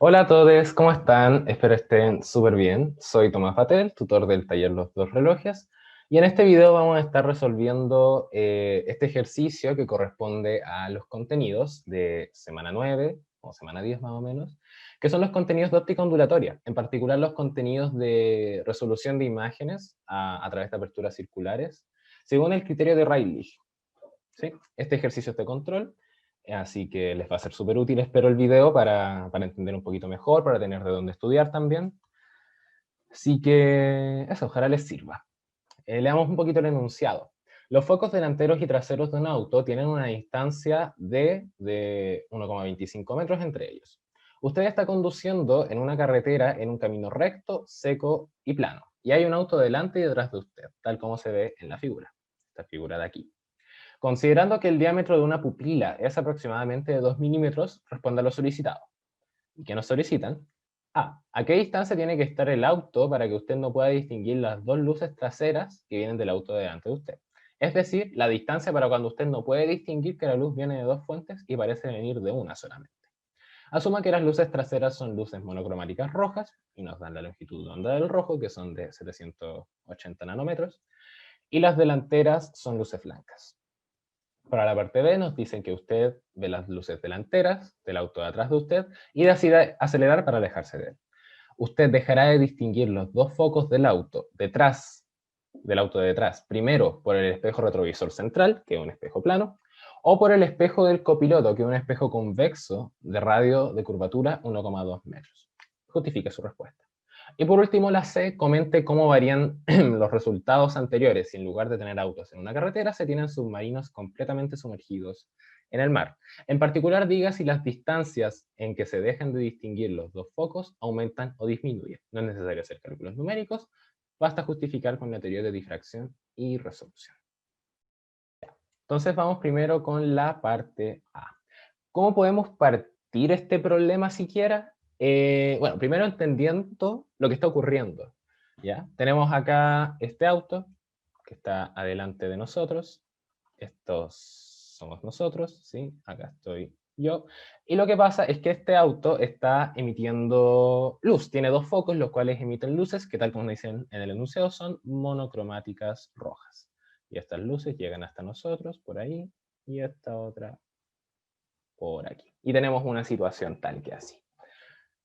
Hola a todos, ¿cómo están? Espero estén súper bien. Soy Tomás Batel, tutor del taller Los Dos Relojes, y en este video vamos a estar resolviendo este ejercicio que corresponde a los contenidos de semana 9 o semana 10 más o menos, que son los contenidos de óptica ondulatoria, en particular los contenidos de resolución de imágenes a través de aperturas circulares, según el criterio de Rayleigh. ¿Sí? Este ejercicio es de control, así que les va a ser súper útil, espero, el video para entender un poquito mejor, para tener de dónde estudiar también. Así que eso, ojalá les sirva. Leamos un poquito el enunciado. Los focos delanteros y traseros de un auto tienen una distancia de 1,25 metros entre ellos. Usted está conduciendo en una carretera en un camino recto, seco y plano, y hay un auto delante y detrás de usted, tal como se ve en la figura, esta figura de aquí. Considerando que el diámetro de una pupila es aproximadamente de 2 milímetros, responda a lo solicitado. ¿Y qué nos solicitan? ¿A qué distancia tiene que estar el auto para que usted no pueda distinguir las dos luces traseras que vienen del auto delante de usted? Es decir, la distancia para cuando usted no puede distinguir que la luz viene de dos fuentes y parece venir de una solamente. Asuma que las luces traseras son luces monocromáticas rojas y nos dan la longitud de onda del rojo, que son de 780 nanómetros, y las delanteras son luces blancas. Para la parte B nos dicen que usted ve las luces delanteras del auto de atrás de usted y decide acelerar para alejarse de él. Usted dejará de distinguir los dos focos del auto de detrás, primero por el espejo retrovisor central, que es un espejo plano, o por el espejo del copiloto, que es un espejo convexo de radio de curvatura 1,2 metros. Justifique su respuesta. Y por último, la C, comente cómo varían los resultados anteriores si en lugar de tener autos en una carretera se tienen submarinos completamente sumergidos en el mar. En particular, diga si las distancias en que se dejan de distinguir los dos focos aumentan o disminuyen. No es necesario hacer cálculos numéricos, basta justificar con la teoría de difracción y resolución. Entonces vamos primero con la parte A. ¿Cómo podemos partir este problema siquiera? Bueno, primero entendiendo lo que está ocurriendo. ¿Ya? Tenemos acá este auto que está adelante de nosotros. Estos somos nosotros, ¿sí? Acá estoy yo. Y lo que pasa es que este auto está emitiendo luz. Tiene dos focos, los cuales emiten luces que, tal como dicen en el enunciado, son monocromáticas rojas. Y estas luces llegan hasta nosotros, por ahí, y esta otra por aquí. Y tenemos una situación tal que así.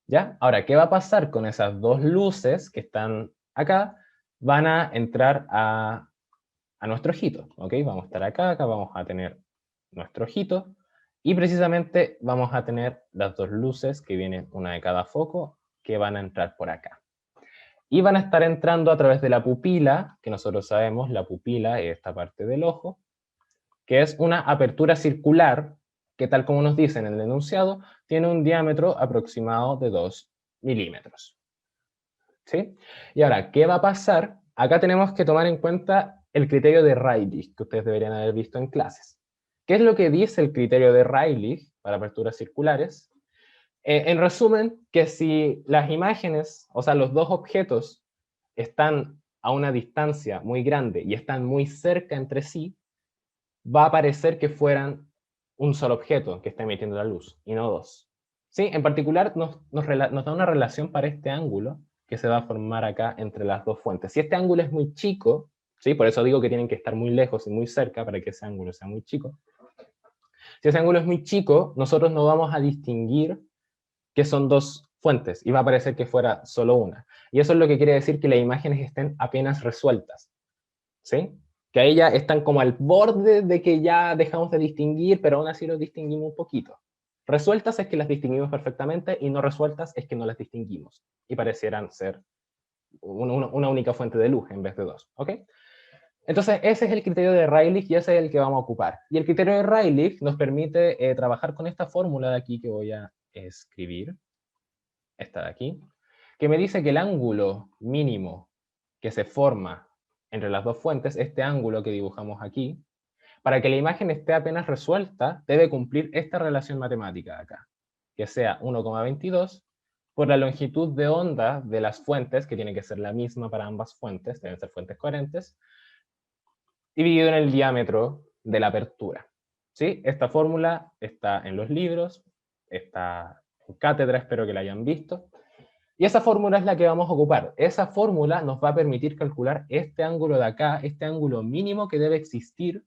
¿Ya? Ahora, ¿qué va a pasar con esas dos luces que están acá? Van a entrar a nuestro ojito, ¿ok? Vamos a estar acá vamos a tener nuestro ojito, y precisamente vamos a tener las dos luces que vienen una de cada foco, que van a entrar por acá. Y van a estar entrando a través de la pupila, que nosotros sabemos, la pupila es esta parte del ojo, que es una apertura circular, que, tal como nos dicen en el enunciado, tiene un diámetro aproximado de 2 milímetros. ¿Sí? Y ahora, ¿qué va a pasar? Acá tenemos que tomar en cuenta el criterio de Rayleigh, que ustedes deberían haber visto en clases. ¿Qué es lo que dice el criterio de Rayleigh para aperturas circulares? En resumen, que si las imágenes, o sea, los dos objetos, están a una distancia muy grande y están muy cerca entre sí, va a parecer que fueran un solo objeto que está emitiendo la luz, y no dos. ¿Sí? En particular, nos da una relación para este ángulo que se va a formar acá entre las dos fuentes. Si este ángulo es muy chico, ¿sí? Por eso digo que tienen que estar muy lejos y muy cerca para que ese ángulo sea muy chico. Si ese ángulo es muy chico, nosotros no vamos a distinguir que son dos fuentes, y va a parecer que fuera solo una. Y eso es lo que quiere decir que las imágenes estén apenas resueltas. ¿Sí? Que ahí ya están como al borde de que ya dejamos de distinguir, pero aún así los distinguimos un poquito. Resueltas es que las distinguimos perfectamente, y no resueltas es que no las distinguimos y parecieran ser una única fuente de luz en vez de dos. ¿Ok? Entonces ese es el criterio de Rayleigh y ese es el que vamos a ocupar. Y el criterio de Rayleigh nos permite trabajar con esta fórmula de aquí que voy a escribir, esta de aquí, que me dice que el ángulo mínimo que se forma entre las dos fuentes, este ángulo que dibujamos aquí, para que la imagen esté apenas resuelta, debe cumplir esta relación matemática de acá, que sea 1,22 por la longitud de onda de las fuentes, que tiene que ser la misma para ambas fuentes, deben ser fuentes coherentes, dividido en el diámetro de la apertura. ¿Sí? Esta fórmula está en los libros, está en cátedra, espero que la hayan visto. Y esa fórmula es la que vamos a ocupar. Esa fórmula nos va a permitir calcular este ángulo de acá, este ángulo mínimo que debe existir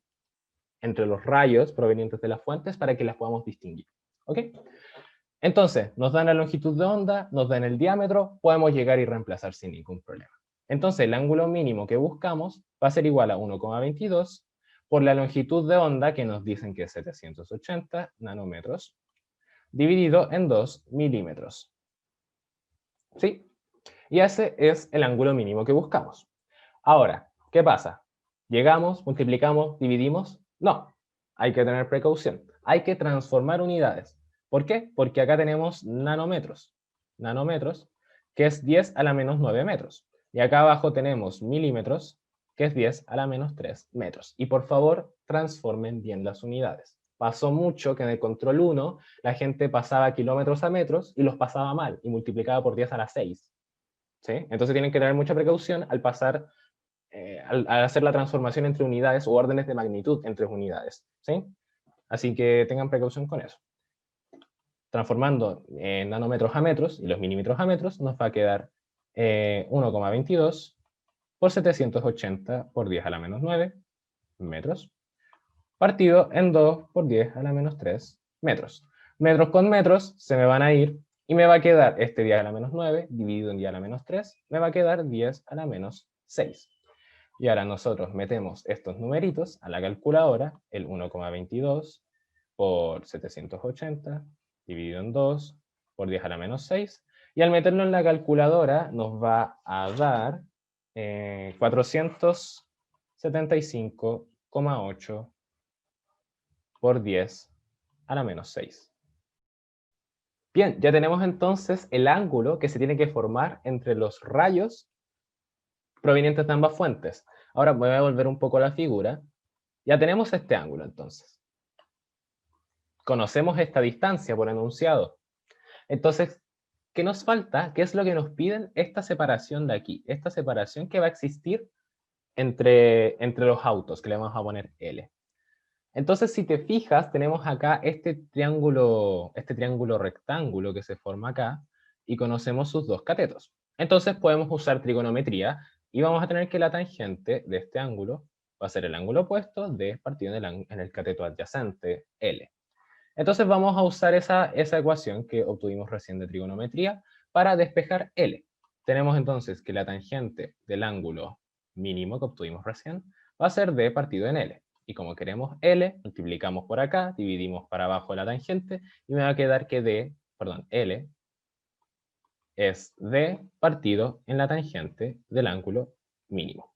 entre los rayos provenientes de las fuentes para que las podamos distinguir. ¿Ok? Entonces, nos dan la longitud de onda, nos dan el diámetro, podemos llegar y reemplazar sin ningún problema. Entonces, el ángulo mínimo que buscamos va a ser igual a 1,22 por la longitud de onda, que nos dicen que es 780 nanómetros, dividido en 2 milímetros. ¿Sí? Y ese es el ángulo mínimo que buscamos. Ahora, ¿qué pasa? ¿Llegamos, multiplicamos, dividimos? No, hay que tener precaución. Hay que transformar unidades. ¿Por qué? Porque acá tenemos nanómetros. Nanómetros, que es 10 a la menos 9 metros. Y acá abajo tenemos milímetros, que es 10 a la menos 3 metros. Y por favor, transformen bien las unidades. Pasó mucho que en el control 1 la gente pasaba kilómetros a metros y los pasaba mal y multiplicaba por 10 a la 6. ¿Sí? Entonces tienen que tener mucha precaución al pasar, al hacer la transformación entre unidades o órdenes de magnitud entre unidades. ¿Sí? Así que tengan precaución con eso. Transformando nanómetros a metros y los milímetros a metros, nos va a quedar 1,22 por 780 por 10 a la menos 9 metros, partido en 2 por 10 a la menos 3 metros. Metros con metros se me van a ir y me va a quedar este 10 a la menos 9 dividido en 10 a la menos 3, me va a quedar 10 a la menos 6. Y ahora nosotros metemos estos numeritos a la calculadora, el 1,22 por 780 dividido en 2 por 10 a la menos 6, y al meterlo en la calculadora nos va a dar 475,8 por 10 a la menos 6. Bien, ya tenemos entonces el ángulo que se tiene que formar entre los rayos provenientes de ambas fuentes. Ahora voy a volver un poco a la figura. Ya tenemos este ángulo entonces. Conocemos esta distancia por enunciado. Entonces, ¿qué nos falta? ¿Qué es lo que nos piden? Esta separación de aquí. Esta separación que va a existir entre los autos, que le vamos a poner L. Entonces, si te fijas, tenemos acá este triángulo rectángulo que se forma acá, y conocemos sus dos catetos. Entonces podemos usar trigonometría, y vamos a tener que la tangente de este ángulo va a ser el ángulo opuesto de partido en el cateto adyacente, L. Entonces vamos a usar esa ecuación que obtuvimos recién de trigonometría para despejar L. Tenemos entonces que la tangente del ángulo mínimo que obtuvimos recién va a ser D partido en L. Y como queremos L, multiplicamos por acá, dividimos para abajo la tangente, y me va a quedar que L es D partido en la tangente del ángulo mínimo.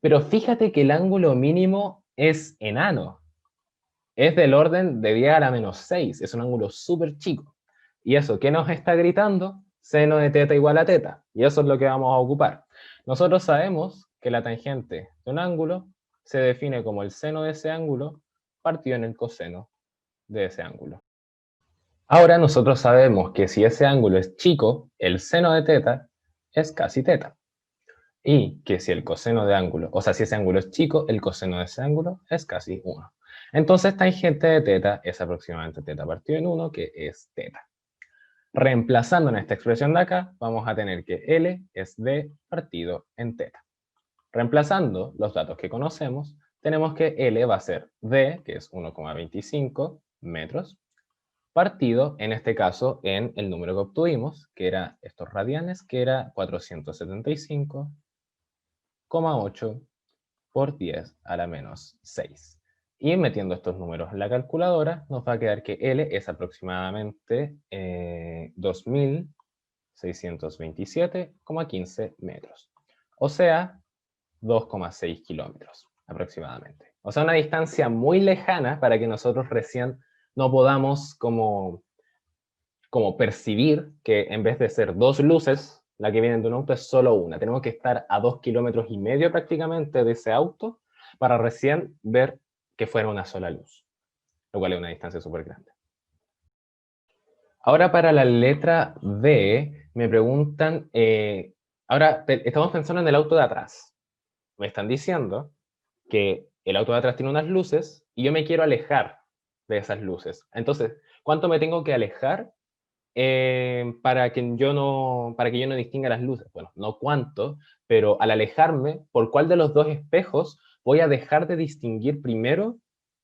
Pero fíjate que el ángulo mínimo es enano. Es del orden de 10 a la menos 6, es un ángulo súper chico. Y eso, ¿qué nos está gritando? Seno de teta igual a teta. Y eso es lo que vamos a ocupar. Nosotros sabemos que la tangente de un ángulo se define como el seno de ese ángulo partido en el coseno de ese ángulo. Ahora nosotros sabemos que si ese ángulo es chico, el seno de teta es casi teta. Y que si el coseno de ángulo, o sea, si ese ángulo es chico, el coseno de ese ángulo es casi 1. Entonces, tangente de teta es aproximadamente teta partido en 1, que es teta. Reemplazando en esta expresión de acá, vamos a tener que L es D partido en teta. Reemplazando los datos que conocemos, tenemos que L va a ser D, que es 1,25 metros, partido, en este caso, en el número que obtuvimos, que era estos radianes, que era 475,8 por 10 a la menos 6. Y metiendo estos números en la calculadora, nos va a quedar que L es aproximadamente 2.627,15 metros. O sea, 2,6 kilómetros aproximadamente. O sea, una distancia muy lejana para que nosotros recién no podamos como percibir que en vez de ser dos luces, la que viene de un auto es solo una. Tenemos que estar a 2,5 kilómetros prácticamente de ese auto para recién ver que fuera una sola luz, lo cual es una distancia súper grande. Ahora para la letra D, me preguntan, ahora estamos pensando en el auto de atrás. Me están diciendo que el auto de atrás tiene unas luces y yo me quiero alejar de esas luces. Entonces, ¿cuánto me tengo que alejar para que yo no distinga las luces. Bueno, no cuánto, pero al alejarme, ¿por cuál de los dos espejos voy a dejar de distinguir primero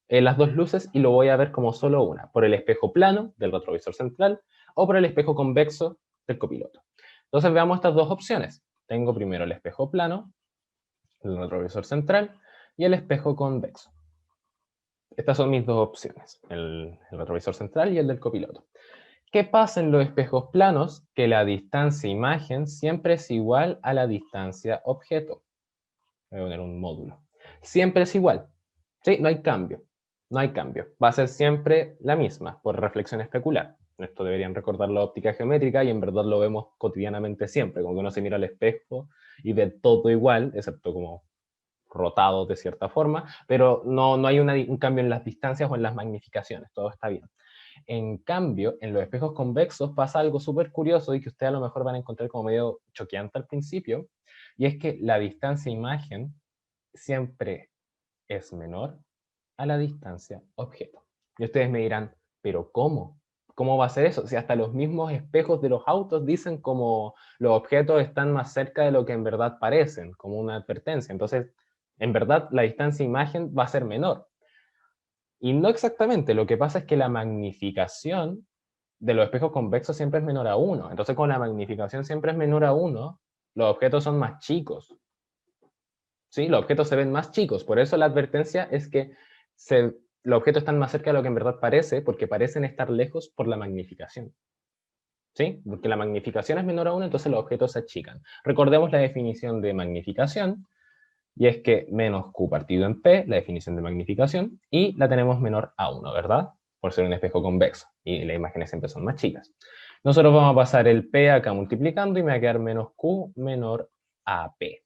las dos luces y lo voy a ver como solo una? ¿Por el espejo plano del retrovisor central o por el espejo convexo del copiloto? Entonces veamos estas dos opciones. Tengo primero el espejo plano, el retrovisor central, y el espejo convexo. Estas son mis dos opciones, el retrovisor central y el del copiloto. ¿Qué pasa en los espejos planos? Que la distancia imagen siempre es igual a la distancia objeto. Voy a poner un módulo. Siempre es igual. ¿Sí? No hay cambio. No hay cambio. Va a ser siempre la misma, por reflexión especular. Esto deberían recordar la óptica geométrica y en verdad lo vemos cotidianamente siempre. Como que uno se mira al espejo y ve todo igual, excepto como rotado de cierta forma, pero no hay un cambio en las distancias o en las magnificaciones. Todo está bien. En cambio, en los espejos convexos pasa algo súper curioso y que ustedes a lo mejor van a encontrar como medio choqueante al principio, y es que la distancia imagen siempre es menor a la distancia objeto. Y ustedes me dirán, ¿pero cómo? ¿Cómo va a ser eso? Si hasta los mismos espejos de los autos dicen como los objetos están más cerca de lo que en verdad parecen, como una advertencia. Entonces, en verdad, la distancia imagen va a ser menor. Y no exactamente, lo que pasa es que la magnificación de los espejos convexos siempre es menor a 1. Entonces, con la magnificación siempre es menor a 1, los objetos son más chicos. ¿Sí? Los objetos se ven más chicos. Por eso la advertencia es que los objetos están más cerca de lo que en verdad parece, porque parecen estar lejos por la magnificación. ¿Sí? Porque la magnificación es menor a 1, entonces los objetos se achican. Recordemos la definición de magnificación, y es que menos Q partido en P, la definición de magnificación, y la tenemos menor a 1, ¿verdad? Por ser un espejo convexo, y las imágenes siempre son más chicas. Nosotros vamos a pasar el P acá multiplicando, y me va a quedar menos Q menor a P.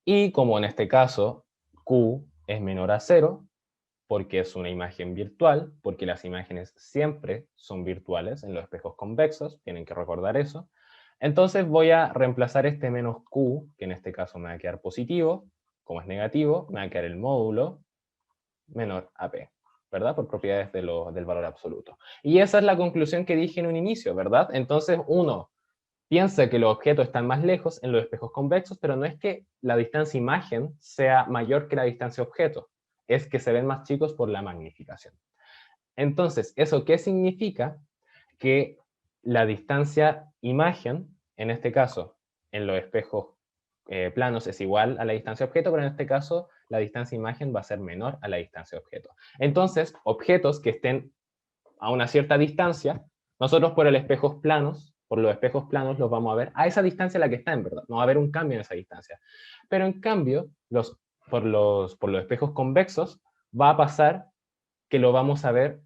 Y como en este caso Q es menor a 0, porque es una imagen virtual, porque las imágenes siempre son virtuales en los espejos convexos, tienen que recordar eso. Entonces voy a reemplazar este menos Q, que en este caso me va a quedar positivo, como es negativo, me va a quedar el módulo menor a P, ¿verdad? Por propiedades del valor absoluto. Y esa es la conclusión que dije en un inicio, ¿verdad? Entonces uno piensa que los objetos están más lejos en los espejos convexos, pero no es que la distancia imagen sea mayor que la distancia objeto, es que se ven más chicos por la magnificación. Entonces, ¿eso qué significa? Que la distancia imagen, en este caso, en los espejos planos es igual a la distancia objeto, pero en este caso la distancia imagen va a ser menor a la distancia objeto. Entonces, objetos que estén a una cierta distancia, nosotros por los espejos planos los vamos a ver a esa distancia a la que está en verdad, no va a haber un cambio en esa distancia. Pero en cambio, por los espejos convexos va a pasar que lo vamos a ver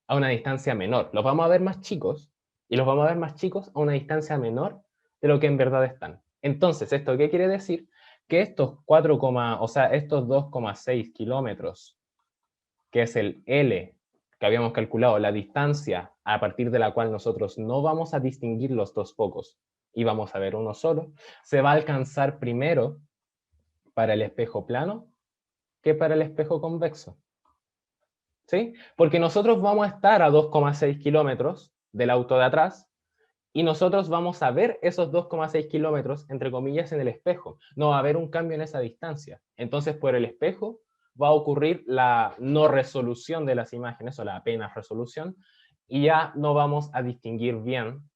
a una distancia menor. Los vamos a ver más chicos y los vamos a ver más chicos a una distancia menor de lo que en verdad están. Entonces, ¿esto qué quiere decir? Que estos 4, o sea, estos 2,6 kilómetros, que es el L que habíamos calculado, la distancia a partir de la cual nosotros no vamos a distinguir los dos focos y vamos a ver uno solo, se va a alcanzar primero para el espejo plano que para el espejo convexo. ¿Sí? Porque nosotros vamos a estar a 2,6 kilómetros del auto de atrás y nosotros vamos a ver esos 2,6 kilómetros, entre comillas, en el espejo. No va a haber un cambio en esa distancia. Entonces, por el espejo va a ocurrir la no resolución de las imágenes o la apenas resolución y ya no vamos a distinguir bien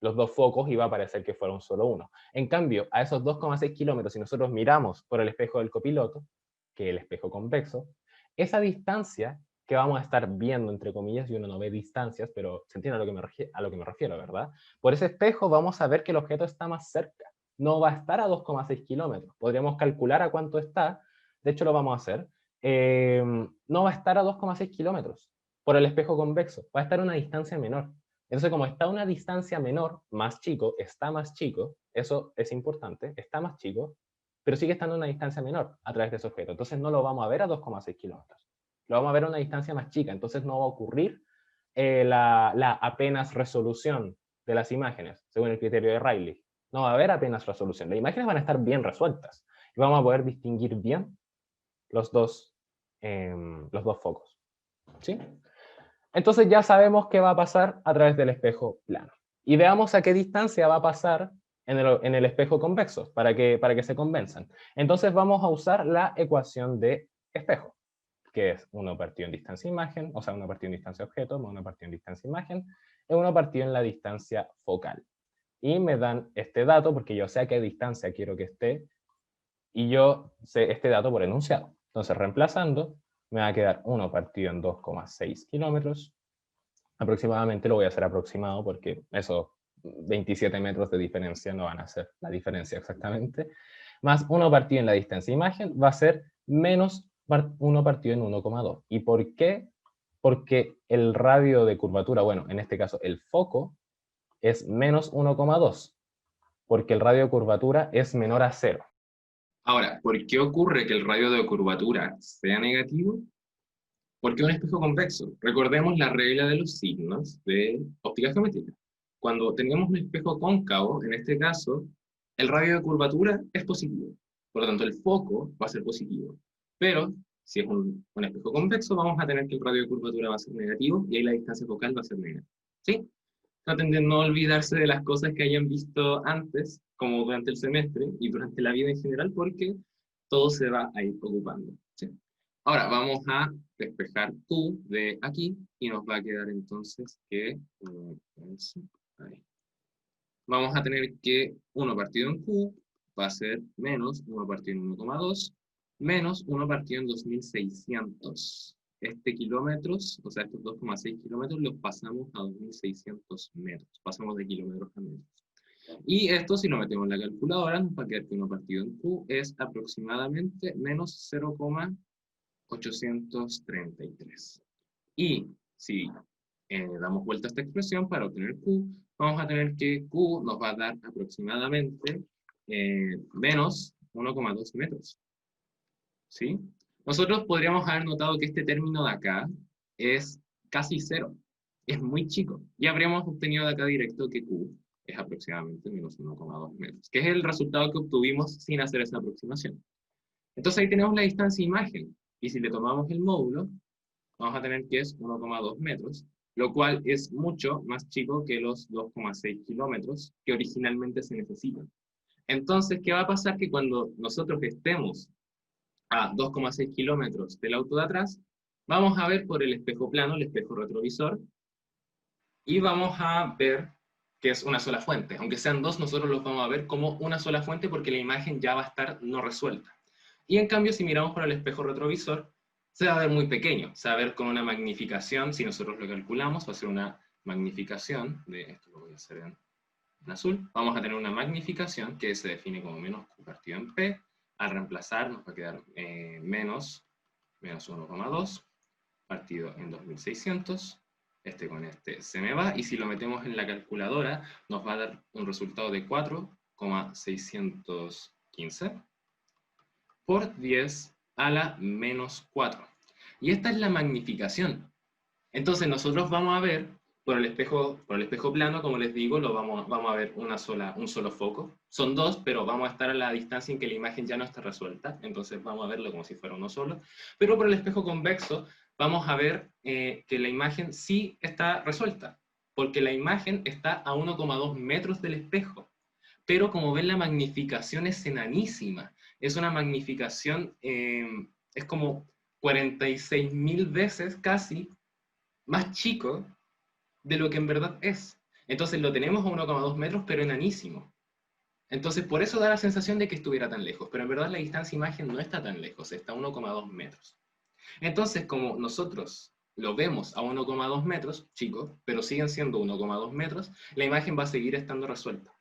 los dos focos y va a parecer que fueron solo uno. En cambio, a esos 2,6 kilómetros, si nosotros miramos por el espejo del copiloto, que es el espejo convexo, esa distancia que vamos a estar viendo, entre comillas, y uno no ve distancias, pero se entiende a lo que me refiero, ¿verdad? Por ese espejo vamos a ver que el objeto está más cerca. No va a estar a 2,6 kilómetros. Podríamos calcular a cuánto está. De hecho, lo vamos a hacer. No va a estar a 2,6 kilómetros por el espejo convexo. Va a estar a una distancia menor. Entonces, como está a una distancia menor, más chico, está más chico, eso es importante, está más chico, pero sigue estando a una distancia menor a través de ese objeto. Entonces no lo vamos a ver a 2,6 kilómetros. Lo vamos a ver a una distancia más chica. Entonces no va a ocurrir la apenas resolución de las imágenes, según el criterio de Rayleigh. No va a haber apenas resolución. Las imágenes van a estar bien resueltas y vamos a poder distinguir bien los dos focos. ¿Sí? Entonces ya sabemos qué va a pasar a través del espejo plano. Y veamos a qué distancia va a pasar en el espejo convexo, para que se convenzan. Entonces vamos a usar la ecuación de espejo, que es 1 partido en distancia imagen, o sea, 1 partido en distancia objeto, más 1 partido en distancia imagen, es 1 partido en la distancia focal. Y me dan este dato, porque yo sé a qué distancia quiero que esté, y yo sé este dato por enunciado. Entonces, reemplazando, me va a quedar 1 partido en 2,6 kilómetros. Aproximadamente lo voy a hacer aproximado porque esos 27 metros de diferencia no van a ser la diferencia exactamente. Más 1 partido en la distancia imagen va a ser menos 1 partido en 1,2. ¿Y por qué? Porque el radio de curvatura, bueno, en este caso el foco, es menos 1,2. Porque el radio de curvatura es menor a 0. Ahora, ¿por qué ocurre que el radio de curvatura sea negativo? Porque es un espejo convexo. Recordemos la regla de los signos de óptica geométrica. Cuando tenemos un espejo cóncavo, en este caso, el radio de curvatura es positivo. Por lo tanto, el foco va a ser positivo. Pero, si es un espejo convexo, vamos a tener que el radio de curvatura va a ser negativo y ahí la distancia focal va a ser negativa. ¿Sí? Traten de no olvidarse de las cosas que hayan visto antes, como durante el semestre y durante la vida en general, porque todo se va a ir ocupando. ¿Sí? Ahora vamos a despejar Q de aquí y nos va a quedar entonces que vamos a tener que 1 partido en Q va a ser menos 1 partido en 1,2 menos 1 partido en 2600. Este kilómetros, o sea, estos 2,6 kilómetros los pasamos a 2600 metros. Pasamos de kilómetros a metros. Y esto, si lo metemos en la calculadora, nos va a quedar que 1 partido en Q es aproximadamente menos 0,833. Y si damos vuelta a esta expresión para obtener Q, vamos a tener que Q nos va a dar aproximadamente menos 1,2 metros. ¿Sí? Nosotros podríamos haber notado que este término de acá es casi cero. Es muy chico. Y habríamos obtenido de acá directo que Q es aproximadamente menos 1,2 metros, que es el resultado que obtuvimos sin hacer esa aproximación. Entonces ahí tenemos la distancia imagen. Y si le tomamos el módulo, vamos a tener que es 1,2 metros, lo cual es mucho más chico que los 2,6 kilómetros que originalmente se necesitan. Entonces, ¿qué va a pasar? Que cuando nosotros estemos a 2,6 kilómetros del auto de atrás, vamos a ver por el espejo plano, el espejo retrovisor, y vamos a ver que es una sola fuente. Aunque sean dos, nosotros los vamos a ver como una sola fuente porque la imagen ya va a estar no resuelta. Y en cambio, si miramos por el espejo retrovisor, se va a ver muy pequeño, se va a ver con una magnificación, si nosotros lo calculamos, va a ser una magnificación, de esto lo voy a hacer en azul, vamos a tener una magnificación que se define como menos Q partido en P, al reemplazar nos va a quedar menos 1,2 partido en 2600, este con este se me va, y si lo metemos en la calculadora, nos va a dar un resultado de 4,615 por 10 a la menos 4. Y esta es la magnificación. Entonces nosotros vamos a ver por el espejo plano, como les digo, vamos a ver un solo foco. Son dos, pero vamos a estar a la distancia en que la imagen ya no está resuelta, entonces vamos a verlo como si fuera uno solo. Pero por el espejo convexo vamos a ver que la imagen sí está resuelta, porque la imagen está a 1,2 metros del espejo. Pero como ven, la magnificación es enanísima. Es una magnificación, es como 46.000 veces casi más chico de lo que en verdad es. Entonces lo tenemos a 1,2 metros, pero enanísimo. Entonces por eso da la sensación de que estuviera tan lejos, pero en verdad la distancia imagen no está tan lejos, está a 1,2 metros. Entonces, como nosotros lo vemos a 1,2 metros, chicos, pero siguen siendo 1,2 metros, la imagen va a seguir estando resuelta.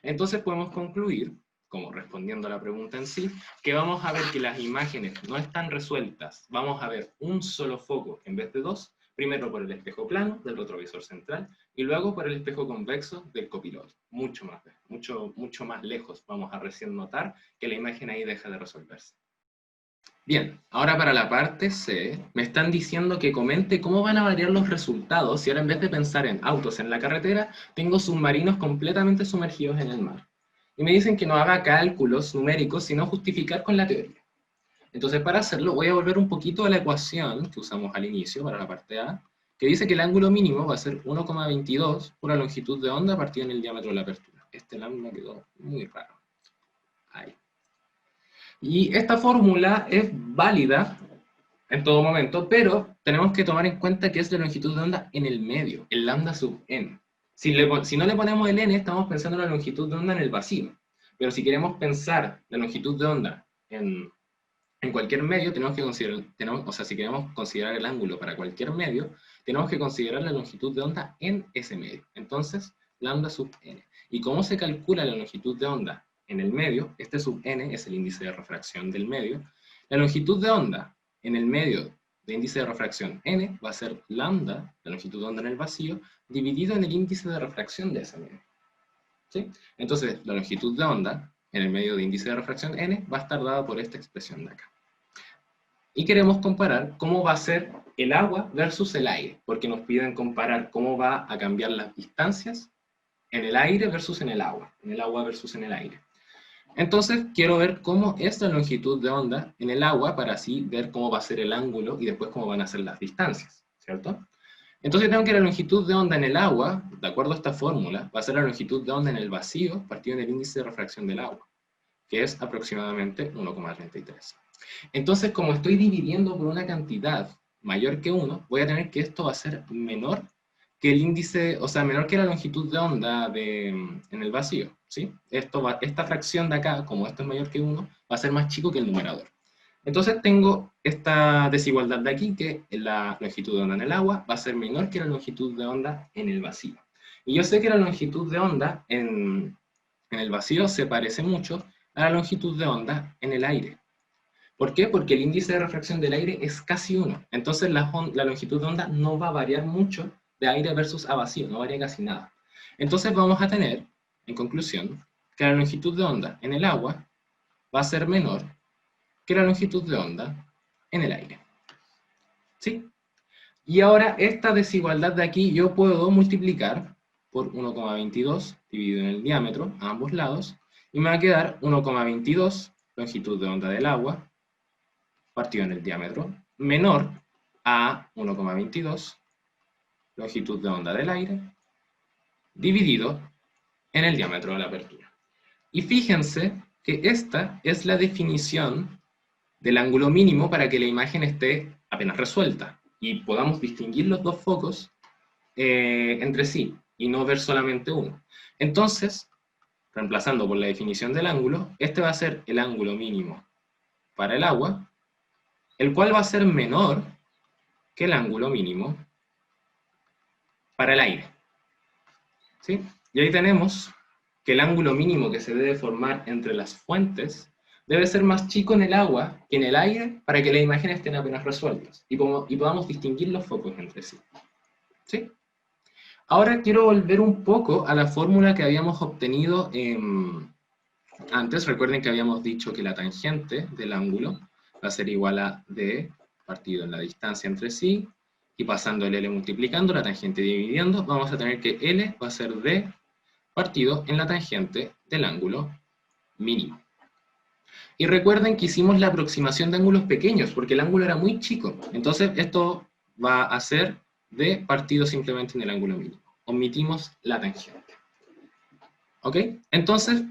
Entonces podemos concluir, como respondiendo a la pregunta en sí, que vamos a ver que las imágenes no están resueltas. Vamos a ver un solo foco en vez de dos, primero por el espejo plano del retrovisor central y luego por el espejo convexo del copiloto. Mucho más lejos vamos a recién notar que la imagen ahí deja de resolverse. Bien, ahora para la parte C, me están diciendo que comente cómo van a variar los resultados si ahora en vez de pensar en autos en la carretera, tengo submarinos completamente sumergidos en el mar. Y me dicen que no haga cálculos numéricos, sino justificar con la teoría. Entonces para hacerlo voy a volver un poquito a la ecuación que usamos al inicio para la parte A, que dice que el ángulo mínimo va a ser 1,22 por la longitud de onda partida en el diámetro de la apertura. Este ángulo quedó muy raro. Ahí. Y esta fórmula es válida en todo momento, pero tenemos que tomar en cuenta que es la longitud de onda en el medio, el lambda sub n. Si no le ponemos el n, estamos pensando en la longitud de onda en el vacío. Pero si queremos pensar la longitud de onda en cualquier medio, tenemos que considerar, o sea, si queremos considerar el ángulo para cualquier medio, tenemos que considerar la longitud de onda en ese medio. Entonces, lambda sub n. ¿Y cómo se calcula la longitud de onda en el medio? Este sub n es el índice de refracción del medio. La longitud de onda en el medio de índice de refracción n va a ser lambda, la longitud de onda en el vacío, dividido en el índice de refracción de ese medio. ¿Sí? Entonces, la longitud de onda en el medio de índice de refracción n va a estar dada por esta expresión de acá. Y queremos comparar cómo va a ser el agua versus el aire, porque nos piden comparar cómo va a cambiar las distancias en el aire versus en el agua versus en el aire. Entonces, quiero ver cómo es la longitud de onda en el agua para así ver cómo va a ser el ángulo y después cómo van a ser las distancias, ¿cierto? Entonces tengo que la longitud de onda en el agua, de acuerdo a esta fórmula, va a ser la longitud de onda en el vacío partido en el índice de refracción del agua, que es aproximadamente 1,33. Entonces, como estoy dividiendo por una cantidad mayor que 1, voy a tener que esto va a ser menor que el índice, o sea, menor que la longitud de onda en el vacío, ¿sí? Esta fracción de acá, como esto es mayor que 1, va a ser más chico que el numerador. Entonces tengo esta desigualdad de aquí, que la longitud de onda en el agua va a ser menor que la longitud de onda en el vacío. Y yo sé que la longitud de onda en el vacío se parece mucho a la longitud de onda en el aire. ¿Por qué? Porque el índice de refracción del aire es casi 1. Entonces la longitud de onda no va a variar mucho de aire versus a vacío, no varía casi nada. Entonces vamos a tener, en conclusión, que la longitud de onda en el agua va a ser menor que la longitud de onda en el aire. ¿Sí? Y ahora esta desigualdad de aquí yo puedo multiplicar por 1,22 dividido en el diámetro a ambos lados, y me va a quedar 1,22 longitud de onda del agua partido en el diámetro, menor a 1,22 longitud de onda del aire, dividido en el diámetro de la apertura. Y fíjense que esta es la definición del ángulo mínimo para que la imagen esté apenas resuelta y podamos distinguir los dos focos entre sí y no ver solamente uno. Entonces, reemplazando por la definición del ángulo, este va a ser el ángulo mínimo para el agua, el cual va a ser menor que el ángulo mínimo para el aire. ¿Sí? Y ahí tenemos que el ángulo mínimo que se debe formar entre las fuentes debe ser más chico en el agua que en el aire para que las imágenes estén apenas resueltas y podamos distinguir los focos entre sí. ¿Sí? Ahora quiero volver un poco a la fórmula que habíamos obtenido antes. Recuerden que habíamos dicho que la tangente del ángulo va a ser igual a d partido en la distancia entre sí, y pasando el L multiplicando, la tangente dividiendo, vamos a tener que L va a ser d partido en la tangente del ángulo mínimo. Y recuerden que hicimos la aproximación de ángulos pequeños, porque el ángulo era muy chico. Entonces esto va a ser d partido simplemente en el ángulo mínimo. Omitimos la tangente. ¿Ok? Entonces,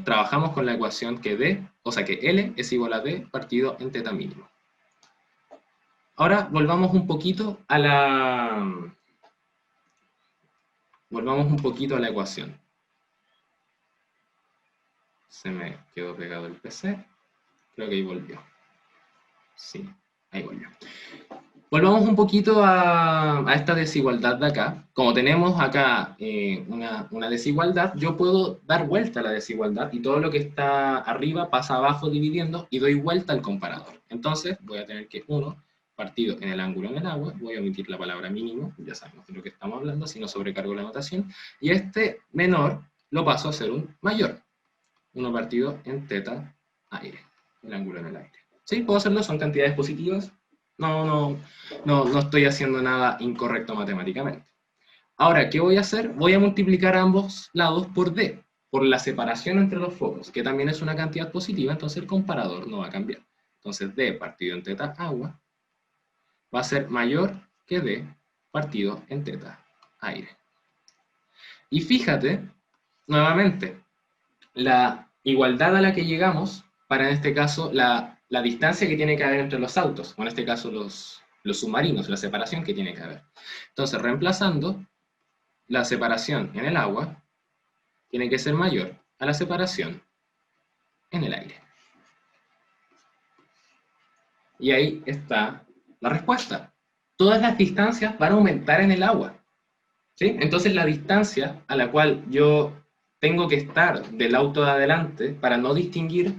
trabajamos con la ecuación que d, o sea que L es igual a d partido en θ mínimo. Ahora volvamos un poquito a la ecuación. Se me quedó pegado el PC. Creo que ahí volvió. Sí, ahí volvió. Volvamos un poquito a esta desigualdad de acá. Como tenemos acá una desigualdad, yo puedo dar vuelta a la desigualdad y todo lo que está arriba pasa abajo dividiendo y doy vuelta al comparador. Entonces voy a tener que 1 partido en el ángulo en el agua, voy a omitir la palabra mínimo, ya sabemos de lo que estamos hablando, si no sobrecargo la notación, y este menor lo paso a ser un mayor. 1 partido en θ aire, el ángulo en el aire. ¿Sí? ¿Puedo hacerlo? Son cantidades positivas. No estoy haciendo nada incorrecto matemáticamente. Ahora, ¿qué voy a hacer? Voy a multiplicar ambos lados por d, por la separación entre los focos, que también es una cantidad positiva, entonces el comparador no va a cambiar. Entonces d partido en θ agua va a ser mayor que D partido en teta aire. Y fíjate, nuevamente, la igualdad a la que llegamos para, en este caso, la distancia que tiene que haber entre los autos, o en este caso los submarinos, la separación que tiene que haber. Entonces, reemplazando, la separación en el agua tiene que ser mayor a la separación en el aire. Y ahí está la respuesta. Todas las distancias van a aumentar en el agua, ¿sí? Entonces la distancia a la cual yo tengo que estar del auto de adelante para no distinguir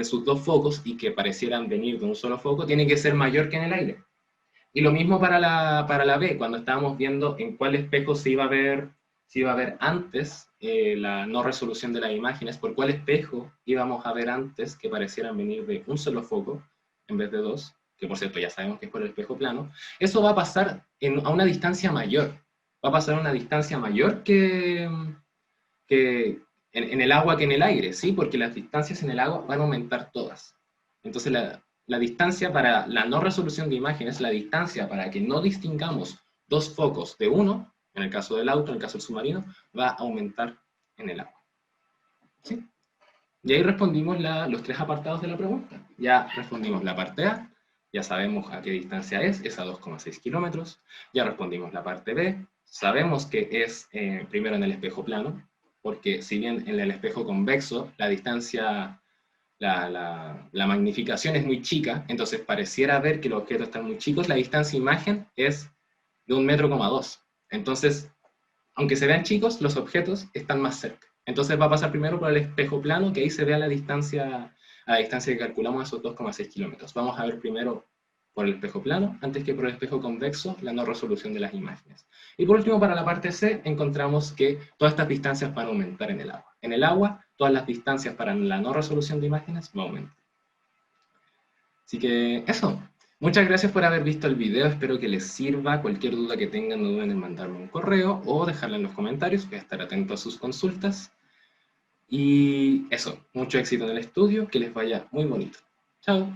sus dos focos y que parecieran venir de un solo foco, tiene que ser mayor que en el aire. Y lo mismo para la B, cuando estábamos viendo en cuál espejo se iba a ver antes la no resolución de las imágenes, por cuál espejo íbamos a ver antes que parecieran venir de un solo foco en vez de dos, que por cierto ya sabemos que es por el espejo plano. Eso va a pasar a una distancia mayor. Va a pasar a una distancia mayor que en el agua que en el aire, ¿sí? Porque las distancias en el agua van a aumentar todas. Entonces la distancia para la no resolución de imágenes, la distancia para que no distingamos dos focos de uno, en el caso del auto, en el caso del submarino, va a aumentar en el agua. ¿Sí? Y ahí respondimos los tres apartados de la pregunta. Ya respondimos la parte A, ya sabemos a qué distancia es a 2,6 kilómetros. Ya respondimos la parte B, sabemos que es primero en el espejo plano, porque si bien en el espejo convexo la distancia, la magnificación es muy chica, entonces pareciera ver que los objetos están muy chicos, la distancia imagen es de 1,2 metros. Entonces, aunque se vean chicos, los objetos están más cerca. Entonces va a pasar primero por el espejo plano, que ahí se vea la distancia que calculamos, esos 2,6 kilómetros. Vamos a ver primero por el espejo plano, antes que por el espejo convexo, la no resolución de las imágenes. Y por último, para la parte C, encontramos que todas estas distancias van a aumentar en el agua. En el agua, todas las distancias para la no resolución de imágenes van a aumentar. Así que eso. Muchas gracias por haber visto el video, espero que les sirva. Cualquier duda que tengan, no duden en mandarme un correo o dejarla en los comentarios, voy a estar atento a sus consultas. Y eso, mucho éxito en el estudio, que les vaya muy bonito. Chao.